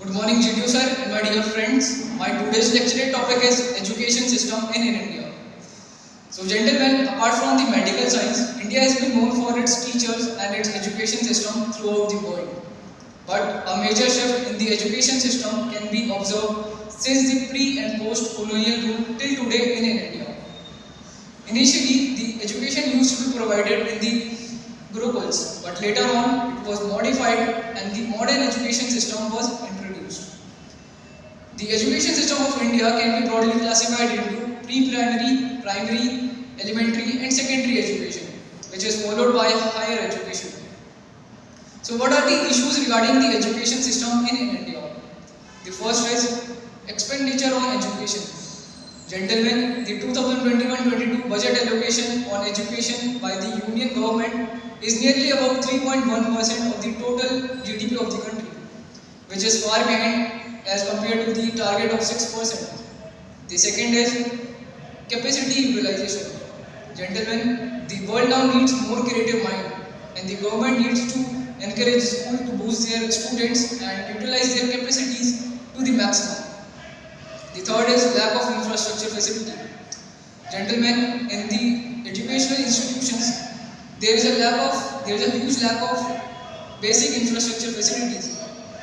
Good morning, GDU sir and my dear friends. My today's lecture topic is education system in India. So, gentlemen, apart from the medical science, India has been known for its teachers and its education system throughout the world. But a major shift in the education system can be observed since the pre and post colonial rule till today in India. Initially, the education used to be provided in the Gurukuls, but later on it was modified and the modern education system was introduced. The education system of India can be broadly classified into pre-primary, primary, elementary and secondary education, which is followed by higher education. So what are the issues regarding the education system in India? The first is expenditure on education. Gentlemen, the 2021-22 budget allocation on education by the Union government is nearly about 3.1% of the total GDP of the country, which is far behind as compared to the target of 6%. The second is capacity utilization. Gentlemen, the world now needs more creative mind and the government needs to encourage schools to boost their students and utilize their capacities to the maximum. The third is lack of infrastructure facility. Gentlemen, in the educational institutions, there is a huge lack of basic infrastructure facilities.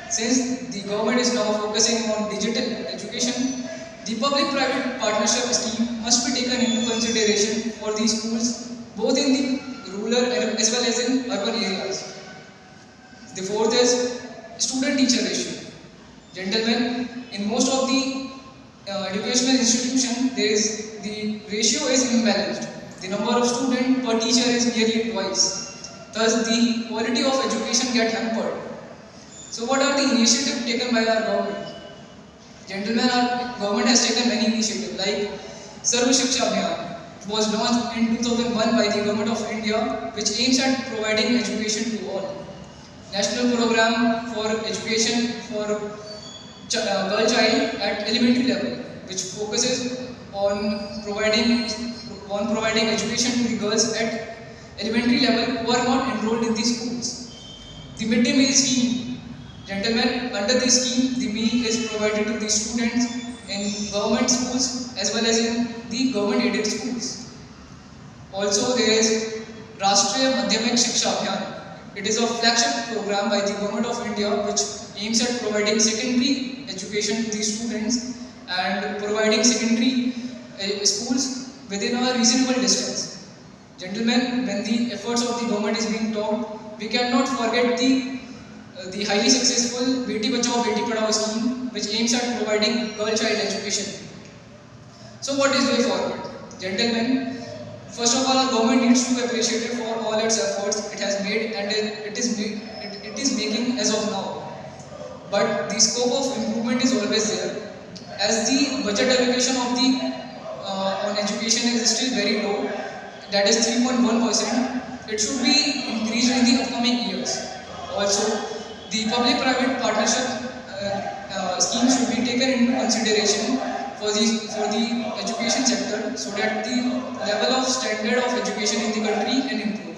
Since the government is now focusing on digital education, the public-private partnership scheme must be taken into consideration for these schools, both in the rural as well as in urban areas. The fourth is student-teacher ratio. Gentlemen, in most of the educational institution, the ratio is imbalanced. The number of students per teacher is nearly twice. Thus, the quality of education gets hampered. So, what are the initiatives taken by our government? Gentlemen, our government has taken many initiatives like Sarva Shiksha Abhiyan. It was launched in 2001 by the Government of India, which aims at providing education to all. National Program for Education for Girl Child at elementary level, which focuses on providing education to the girls at elementary level who are not enrolled in the schools. The midday meal scheme. Gentlemen, under this scheme, the meal is provided to the students in government schools as well as in the government aided schools. Also, there is Rashtriya Madhyamik Shiksha Abhiyan. It is a flagship program by the Government of India which aims at providing secondary education to the students and providing secondary schools within a reasonable distance. Gentlemen, when the efforts of the government is being talked, we cannot forget the highly successful Beti Bachao Beti Padhao scheme which aims at providing girl child education. So what is way forward? Gentlemen, first of all, our government needs to be appreciated for all its efforts it has made and it is making as of now. But the scope of improvement is always there. As the budget allocation of on education is still very low, that is 3.1%, it should be increased in the upcoming years. Also, the public-private partnership scheme should be taken into consideration for the education sector so that the level of standard of education in the country can improve.